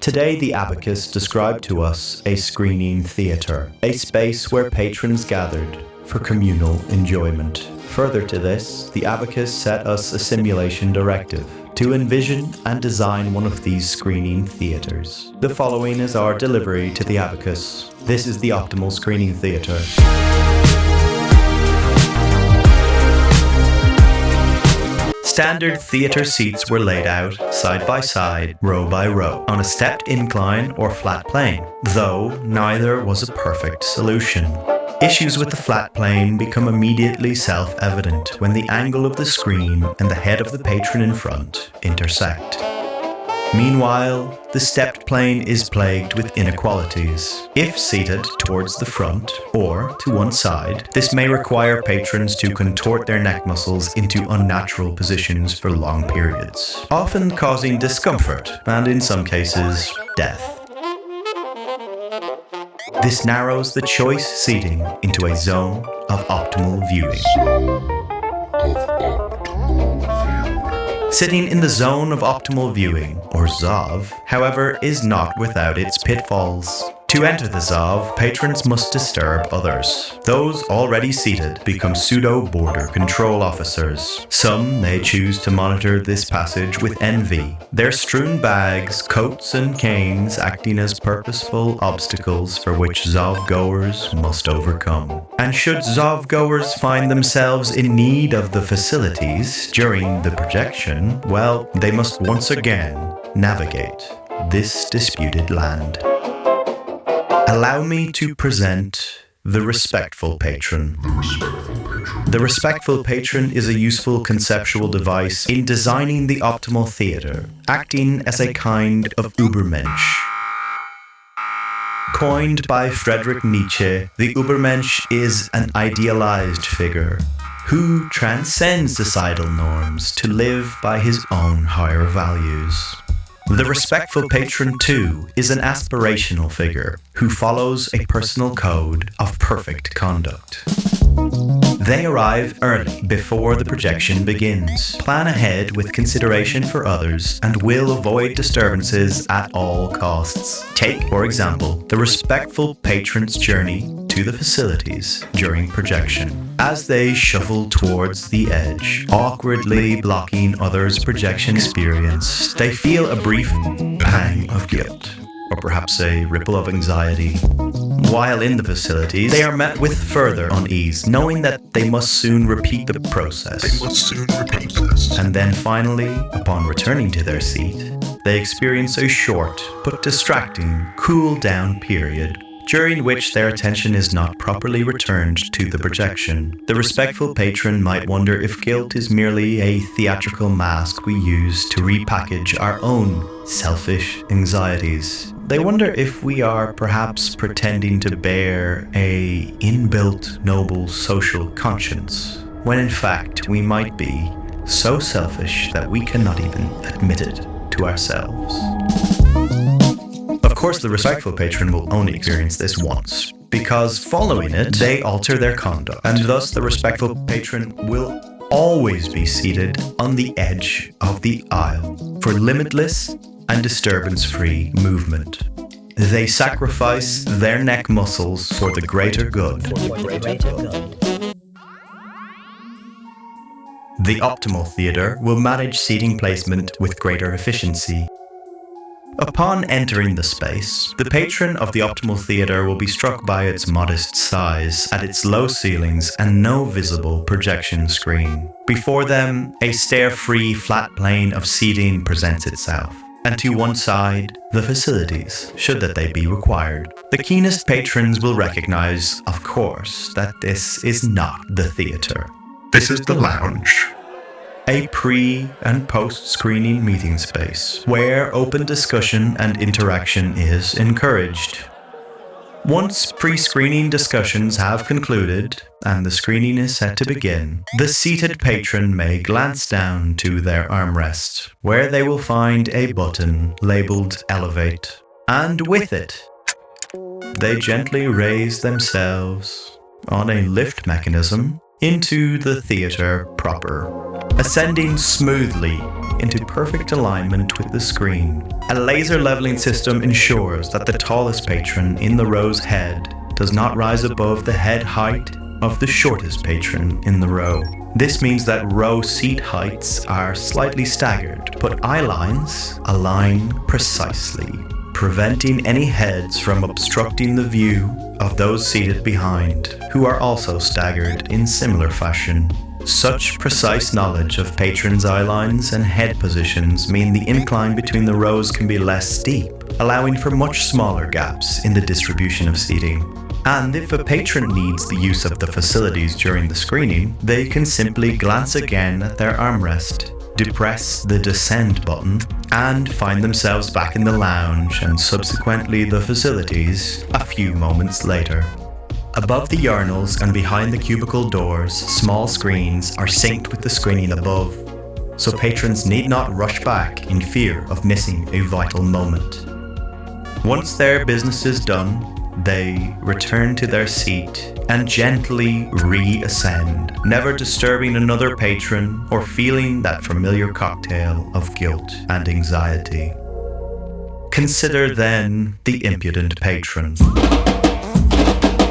Today, the Abacus described to us a screening theatre, a space where patrons gathered for communal enjoyment. Further to this, the Abacus set us a simulation directive to envision and design one of these screening theatres. The following is our delivery to the Abacus. This is the optimal screening theatre. Standard theatre seats were laid out, side by side, row by row, on a stepped incline or flat plane, though neither was a perfect solution. Issues with the flat plane become immediately self-evident when the angle of the screen and the head of the patron in front intersect. Meanwhile, the stepped plane is plagued with inequalities. If seated towards the front or to one side, this may require patrons to contort their neck muscles into unnatural positions for long periods, often causing discomfort and, in some cases, death. This narrows the choice seating into a zone of optimal viewing. Sitting in the zone of optimal viewing, or ZOV, however, is not without its pitfalls. To enter the ZOV, patrons must disturb others. Those already seated become pseudo-border control officers. Some may choose to monitor this passage with envy, their strewn bags, coats and canes acting as purposeful obstacles for which ZOV goers must overcome. And should ZOV goers find themselves in need of the facilities during the projection, well, they must once again navigate this disputed land. Allow me to present the respectful patron. The respectful patron is a useful conceptual device in designing the optimal theatre, acting as a kind of Übermensch. Coined by Friedrich Nietzsche, the Übermensch is an idealized figure who transcends societal norms to live by his own higher values. The respectful patron, too, is an aspirational figure who follows a personal code of perfect conduct. They arrive early, before the projection begins, plan ahead with consideration for others, and will avoid disturbances at all costs. Take, for example, the respectful patron's journey to the facilities during projection. As they shuffle towards the edge, awkwardly blocking others' projection experience, they feel a brief pang of guilt, or perhaps a ripple of anxiety. While in the facilities, they are met with further unease, knowing that they must soon repeat the process. And then finally, upon returning to their seat, they experience a short but distracting cool-down period during which their attention is not properly returned to the projection. The respectful patron might wonder if guilt is merely a theatrical mask we use to repackage our own selfish anxieties. They wonder if we are perhaps pretending to bear a inbuilt noble social conscience, when in fact we might be so selfish that we cannot even admit it to ourselves. Of course, the respectful patron will only experience this once, because following it, they alter their conduct, and thus the respectful patron will always be seated on the edge of the aisle for limitless and disturbance-free movement. They sacrifice their neck muscles for the greater good. The optimal theatre will manage seating placement with greater efficiency. Upon entering the space, the patron of the optimal theatre will be struck by its modest size, at its low ceilings and no visible projection screen. Before them, a stair-free flat plane of seating presents itself, and to one side, the facilities, should that they be required. The keenest patrons will recognize, of course, that this is not the theatre. This is the lounge. A pre- and post-screening meeting space where open discussion and interaction is encouraged. Once pre-screening discussions have concluded and the screening is set to begin, the seated patron may glance down to their armrest, where they will find a button labeled Elevate, and with it, they gently raise themselves on a lift mechanism into the theatre proper, ascending smoothly into perfect alignment with the screen. A laser leveling system ensures that the tallest patron in the row's head does not rise above the head height of the shortest patron in the row. This means that row seat heights are slightly staggered, but eye lines align precisely, preventing any heads from obstructing the view of those seated behind, who are also staggered in similar fashion. Such precise knowledge of patrons' eye lines and head positions mean the incline between the rows can be less steep, allowing for much smaller gaps in the distribution of seating. And if a patron needs the use of the facilities during the screening, they can simply glance again at their armrest, depress the descend button, and find themselves back in the lounge and subsequently the facilities a few moments later. Above the urinals and behind the cubicle doors, small screens are synced with the screening above, so patrons need not rush back in fear of missing a vital moment. Once their business is done, they return to their seat and gently reascend, never disturbing another patron or feeling that familiar cocktail of guilt and anxiety. Consider then the impudent patron.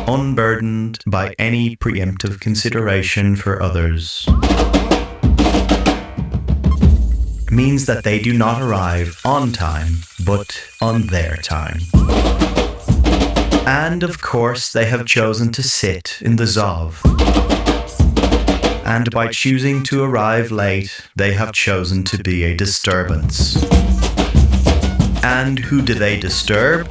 Unburdened by any preemptive consideration for others, means that they do not arrive on time, but on their time. And of course, they have chosen to sit in the ZOV. And by choosing to arrive late, they have chosen to be a disturbance. And who do they disturb?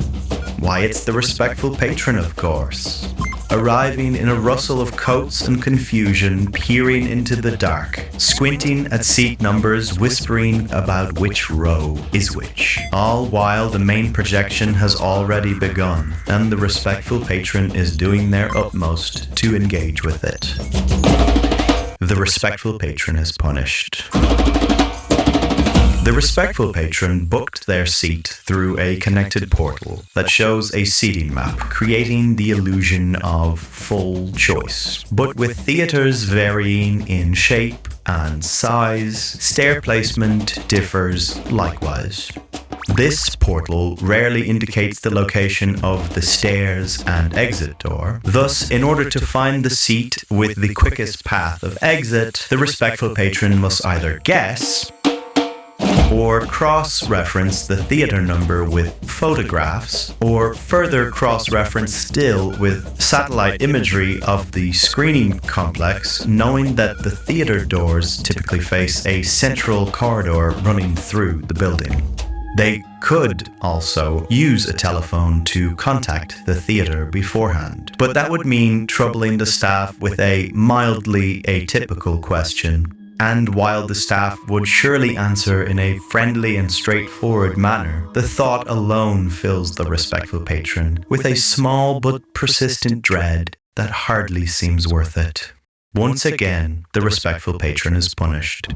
Why, it's the respectful patron, of course. Arriving in a rustle of coats and confusion, peering into the dark, squinting at seat numbers, whispering about which row is which. All while the main projection has already begun, and the respectful patron is doing their utmost to engage with it. The respectful patron is punished. The respectful patron booked their seat through a connected portal that shows a seating map, creating the illusion of full choice. But with theatres varying in shape and size, stair placement differs likewise. This portal rarely indicates the location of the stairs and exit door. Thus, in order to find the seat with the quickest path of exit, the respectful patron must either guess or cross-reference the theatre number with photographs, or further cross-reference still with satellite imagery of the screening complex, knowing that the theatre doors typically face a central corridor running through the building. They could also use a telephone to contact the theatre beforehand, but that would mean troubling the staff with a mildly atypical question. And while the staff would surely answer in a friendly and straightforward manner, the thought alone fills the respectful patron with a small but persistent dread that hardly seems worth it. Once again, the respectful patron is punished.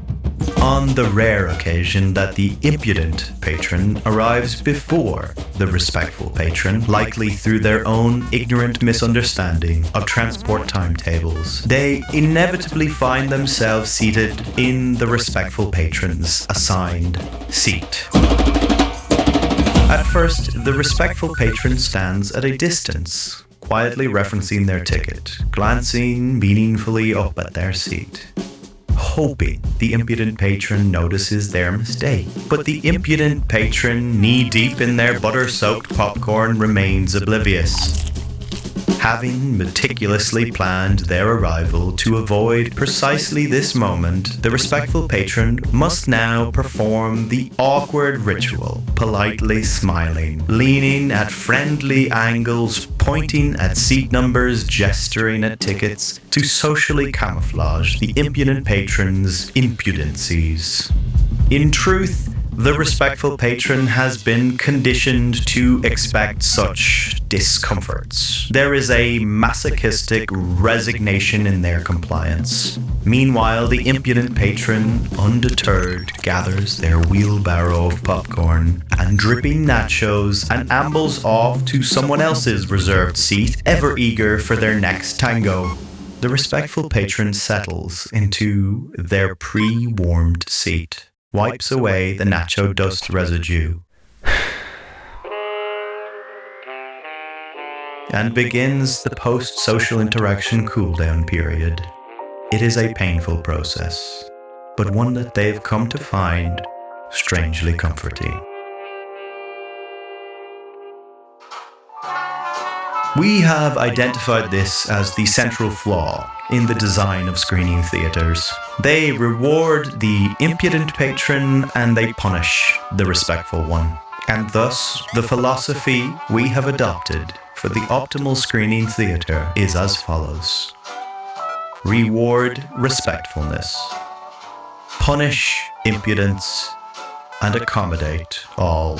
On the rare occasion that the impudent patron arrives before the respectful patron, likely through their own ignorant misunderstanding of transport timetables, they inevitably find themselves seated in the respectful patron's assigned seat. At first, the respectful patron stands at a distance, quietly referencing their ticket, glancing meaningfully up at their seat, hoping the impudent patron notices their mistake. But the impudent patron, knee-deep in their butter-soaked popcorn, remains oblivious. Having meticulously planned their arrival to avoid precisely this moment, the respectful patron must now perform the awkward ritual, politely smiling, leaning at friendly angles, pointing at seat numbers, gesturing at tickets, to socially camouflage the impudent patron's impudencies. In truth, the respectful patron has been conditioned to expect such discomforts. There is a masochistic resignation in their compliance. Meanwhile, the impudent patron, undeterred, gathers their wheelbarrow of popcorn and dripping nachos and ambles off to someone else's reserved seat, ever eager for their next tango. The respectful patron settles into their pre-warmed seat. wipes away the nacho dust residue, and begins the post-social interaction cooldown period. It is a painful process, but one that they've come to find strangely comforting. We have identified this as the central flaw in the design of screening theatres. They reward the impudent patron and they punish the respectful one. And thus, the philosophy we have adopted for the optimal screening theatre is as follows. Reward respectfulness, punish impudence, and accommodate all.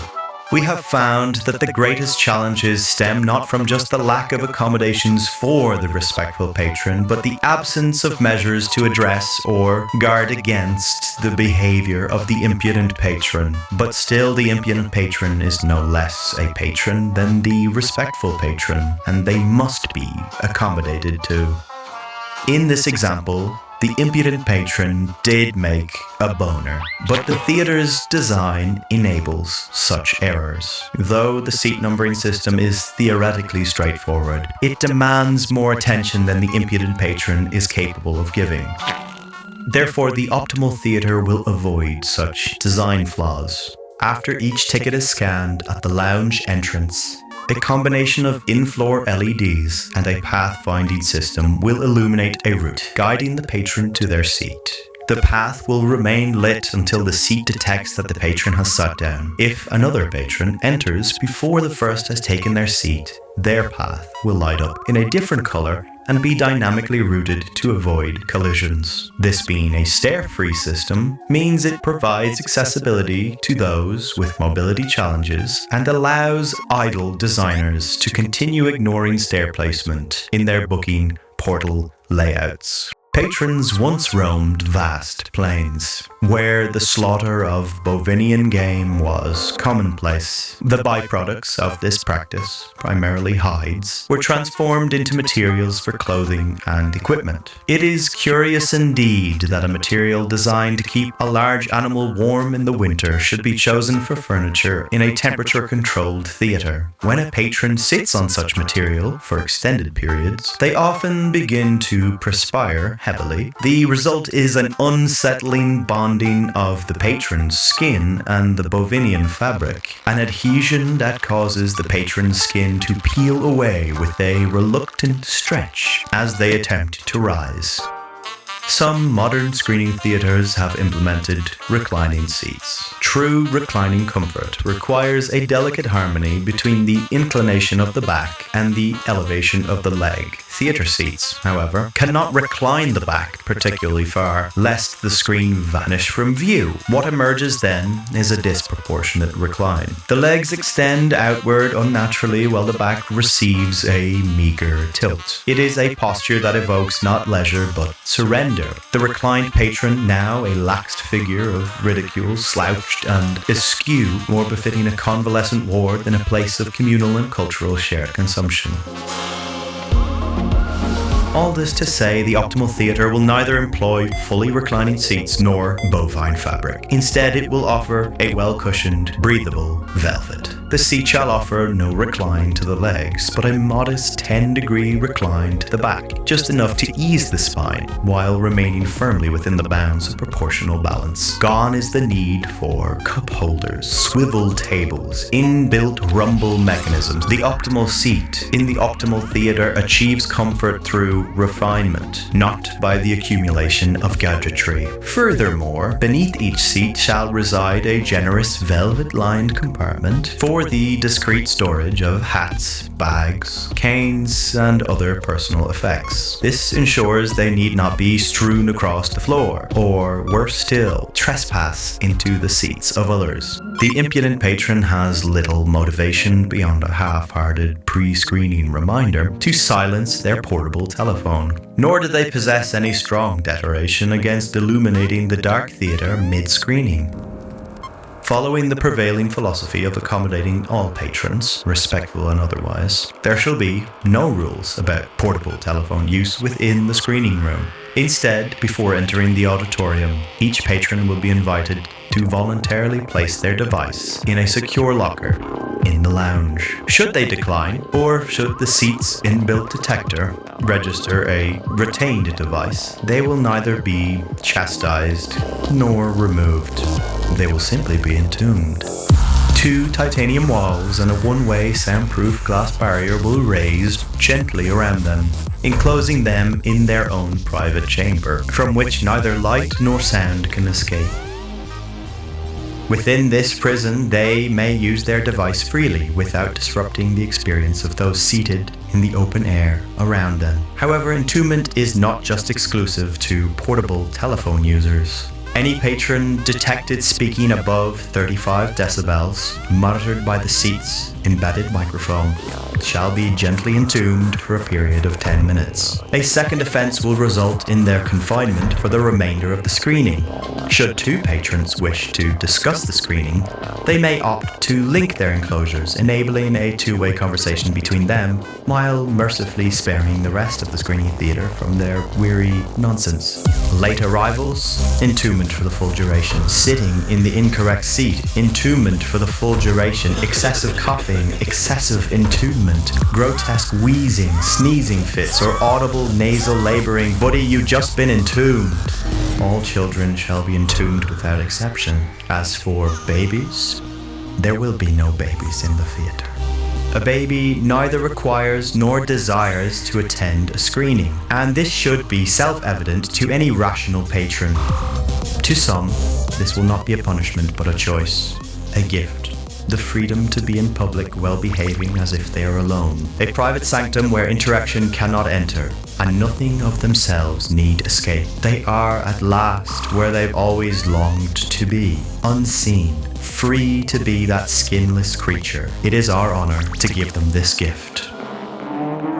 We have found that the greatest challenges stem not from just the lack of accommodations for the respectful patron, but the absence of measures to address or guard against the behavior of the impudent patron. But still, the impudent patron is no less a patron than the respectful patron, and they must be accommodated to. In this example, the impudent patron did make a boner, but the theatre's design enables such errors. Though the seat numbering system is theoretically straightforward, it demands more attention than the impudent patron is capable of giving. Therefore, the optimal theatre will avoid such design flaws. After each ticket is scanned at the lounge entrance, a combination of in-floor LEDs and a pathfinding system will illuminate a route, guiding the patron to their seat. The path will remain lit until the seat detects that the patron has sat down. If another patron enters before the first has taken their seat, their path will light up in a different color and be dynamically routed to avoid collisions. This being a stair-free system means it provides accessibility to those with mobility challenges and allows idle designers to continue ignoring stair placement in their booking portal layouts. Patrons once roamed vast plains, where the slaughter of bovinian game was commonplace. The byproducts of this practice, primarily hides, were transformed into materials for clothing and equipment. It is curious indeed that a material designed to keep a large animal warm in the winter should be chosen for furniture in a temperature-controlled theatre. When a patron sits on such material for extended periods, they often begin to perspire heavily. The result is an unsettling bonding of the patron's skin and the bovinian fabric, an adhesion that causes the patron's skin to peel away with a reluctant stretch as they attempt to rise. Some modern screening theatres have implemented reclining seats. True reclining comfort requires a delicate harmony between the inclination of the back and the elevation of the leg. Theatre seats, however, cannot recline the back particularly far, lest the screen vanish from view. What emerges then is a disproportionate recline. The legs extend outward unnaturally while the back receives a meager tilt. It is a posture that evokes not leisure but surrender. The reclined patron, now a laxed figure of ridicule, slouched and askew, more befitting a convalescent ward than a place of communal and cultural shared consumption. All this to say, the optimal theatre will neither employ fully reclining seats nor bovine fabric. Instead, it will offer a well-cushioned, breathable velvet. The seat shall offer no recline to the legs, but a modest 10-degree recline to the back, just enough to ease the spine, while remaining firmly within the bounds of proportional balance. Gone is the need for cup holders, swivel tables, inbuilt rumble mechanisms. The optimal seat in the optimal theatre achieves comfort through refinement, not by the accumulation of gadgetry. Furthermore, beneath each seat shall reside a generous velvet-lined compartment for the discreet storage of hats, bags, canes, and other personal effects. This ensures they need not be strewn across the floor, or worse still, trespass into the seats of others. The impudent patron has little motivation beyond a half-hearted pre-screening reminder to silence their portable telephone, nor do they possess any strong deterioration against illuminating the dark theatre mid-screening. Following the prevailing philosophy of accommodating all patrons, respectful and otherwise, there shall be no rules about portable telephone use within the screening room. Instead, before entering the auditorium, each patron will be invited to voluntarily place their device in a secure locker in the lounge. Should they decline, or should the seat's inbuilt detector register a retained device, they will neither be chastised nor removed. They will simply be entombed. 2 titanium walls and a one-way soundproof glass barrier will raise gently around them, enclosing them in their own private chamber, from which neither light nor sound can escape. Within this prison, they may use their device freely without disrupting the experience of those seated in the open air around them. However, entombment is not just exclusive to portable telephone users. Any patron detected speaking above 35 decibels, monitored by the seat's embedded microphone, shall be gently entombed for a period of 10 minutes. A second offence will result in their confinement for the remainder of the screening. Should 2 patrons wish to discuss the screening, they may opt to link their enclosures, enabling a two-way conversation between them, while mercifully sparing the rest of the screening theatre from their weary nonsense. Late arrivals, entombment for the full duration. Sitting in the incorrect seat, entombment for the full duration. Excessive coughing, excessive entombment. Grotesque wheezing, sneezing fits, or audible nasal labouring. Buddy, you just been entombed. All children shall be entombed without exception. As for babies, there will be no babies in the theatre. A baby neither requires nor desires to attend a screening, and this should be self-evident to any rational patron. To some, this will not be a punishment but a choice, a gift. The freedom to be in public while behaving as if they are alone. A private sanctum where interaction cannot enter, and nothing of themselves need escape. They are at last where they've always longed to be, unseen, free to be that skinless creature. It is our honor to give them this gift.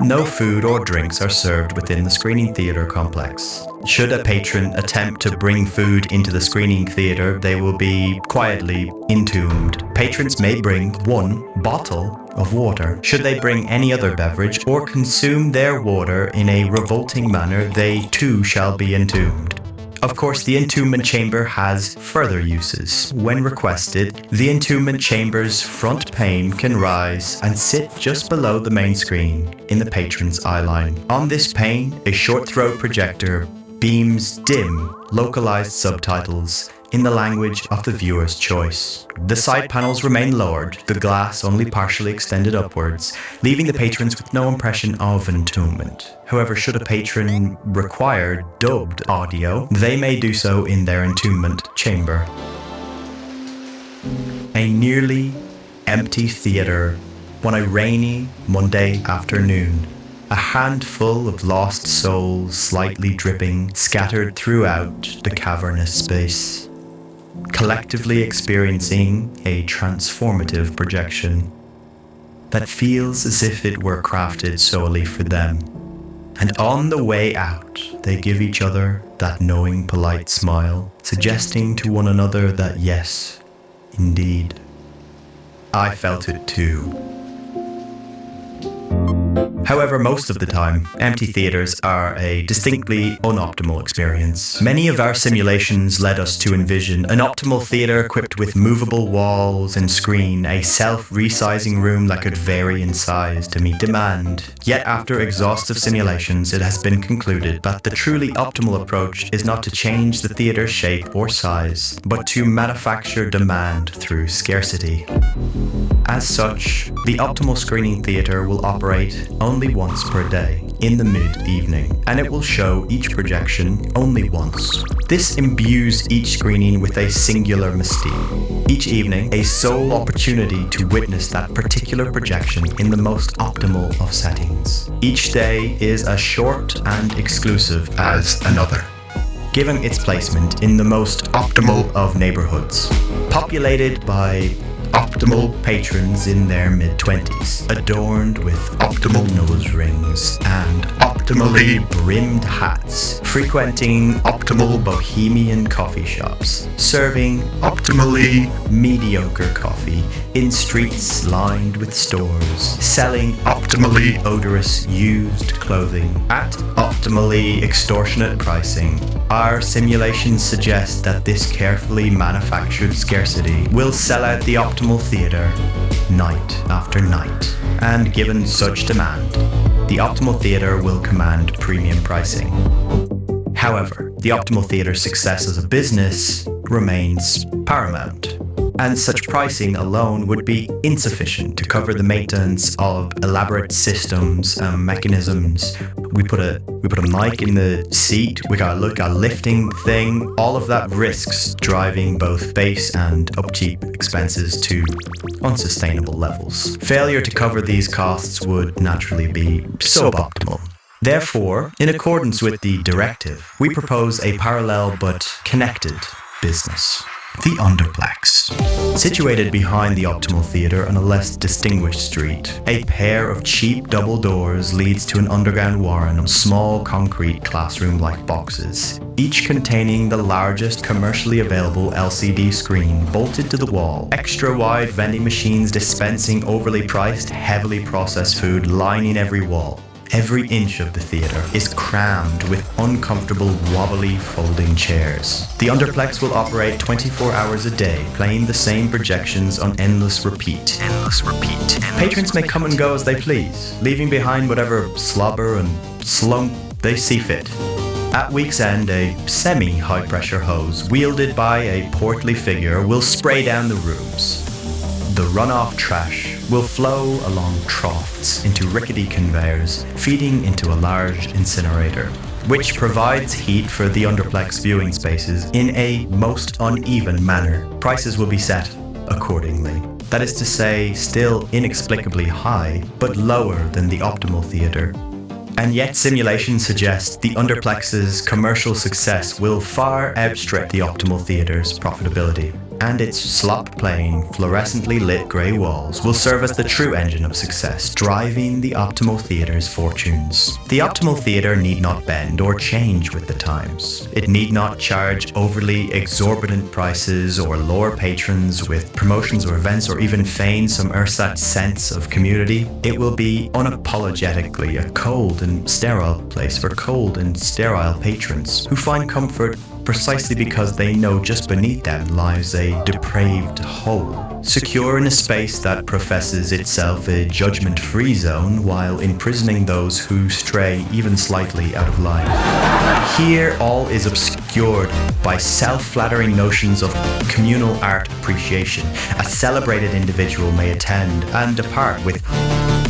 No food or drinks are served within the screening theatre complex. Should a patron attempt to bring food into the screening theatre, they will be quietly entombed. Patrons may bring 1 bottle of water. Should they bring any other beverage or consume their water in a revolting manner, they too shall be entombed. Of course, the entombment chamber has further uses. When requested, the entombment chamber's front pane can rise and sit just below the main screen in the patron's eye line. On this pane, a short-throw projector beams dim, localized subtitles in the language of the viewer's choice. The side panels remain lowered, the glass only partially extended upwards, leaving the patrons with no impression of entombment. However, should a patron require dubbed audio, they may do so in their entombment chamber. A nearly empty theatre on a rainy Monday afternoon. A handful of lost souls slightly dripping, scattered throughout the cavernous space, collectively experiencing a transformative projection that feels as if it were crafted solely for them. And on the way out, they give each other that knowing, polite smile, suggesting to one another that yes, indeed, I felt it too. However, most of the time, empty theatres are a distinctly unoptimal experience. Many of our simulations led us to envision an optimal theatre equipped with movable walls and screen, a self-resizing room that could vary in size to meet demand. Yet after exhaustive simulations, it has been concluded that the truly optimal approach is not to change the theatre's shape or size, but to manufacture demand through scarcity. As such, the optimal screening theatre will operate only once per day, in the mid-evening, and it will show each projection only once. This imbues each screening with a singular mystique. Each evening, a sole opportunity to witness that particular projection in the most optimal of settings. Each day is as short and exclusive as another, given its placement in the most optimal of neighborhoods, populated by optimal optimal patrons in their mid-20s, adorned with optimal nose rings and optimally brimmed hats, frequenting optimal bohemian coffee shops, serving optimally mediocre coffee in streets lined with stores, selling optimally odorous used clothing at optimally extortionate pricing. Our simulations suggest that this carefully manufactured scarcity will sell out the optimal theatre night after night, and given such demand, the optimal theatre will command premium pricing. However, the optimal theatre's success as a business remains paramount, and such pricing alone would be insufficient to cover the maintenance of elaborate systems and mechanisms. We put a mic in the seat, we got a lifting thing. All of that risks driving both base and upkeep expenses to unsustainable levels. Failure to cover these costs would naturally be suboptimal. Therefore, in accordance with the directive, we propose a parallel but connected business. The underplex. Situated behind the optimal theatre on a less distinguished street, a pair of cheap double doors leads to an underground warren of small concrete classroom-like boxes, each containing the largest commercially available LCD screen bolted to the wall, extra-wide vending machines dispensing overly priced, heavily processed food lining every wall. Every inch of the theatre is crammed with uncomfortable, wobbly folding chairs. The underplex will operate 24 hours a day, playing the same projections on endless repeat. Patrons may come and go as they please, leaving behind whatever slobber and slump they see fit. At week's end, a semi-high-pressure hose, wielded by a portly figure, will spray down the rooms. The runoff trash will flow along troughs into rickety conveyors, feeding into a large incinerator, which provides heat for the underplex viewing spaces in a most uneven manner. Prices will be set accordingly. That is to say, still inexplicably high, but lower than the optimal theatre. And yet simulations suggest the underplex's commercial success will far outstrip the optimal theatre's profitability, and its slop-playing, fluorescently lit grey walls will serve as the true engine of success, driving the optimal theatre's fortunes. The optimal theatre need not bend or change with the times. It need not charge overly exorbitant prices or lure patrons with promotions or events, or even feign some ersatz sense of community. It will be unapologetically a cold and sterile place for cold and sterile patrons who find comfort precisely because they know just beneath them lies a depraved hole, secure in a space that professes itself a judgment-free zone while imprisoning those who stray even slightly out of line. Here all is obscured by self-flattering notions of communal art appreciation. A celebrated individual may attend and depart with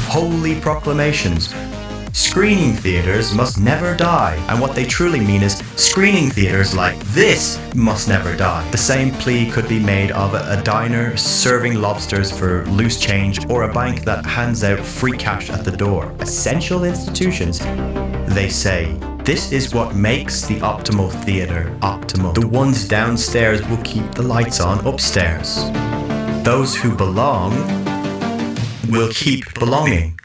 holy proclamations. Screening theatres must never die, and what they truly mean is screening theatres like this must never die. The same plea could be made of a diner serving lobsters for loose change, or a bank that hands out free cash at the door. Essential institutions, they say. This is what makes the optimal theatre optimal. The ones downstairs will keep the lights on upstairs. Those who belong will keep belonging.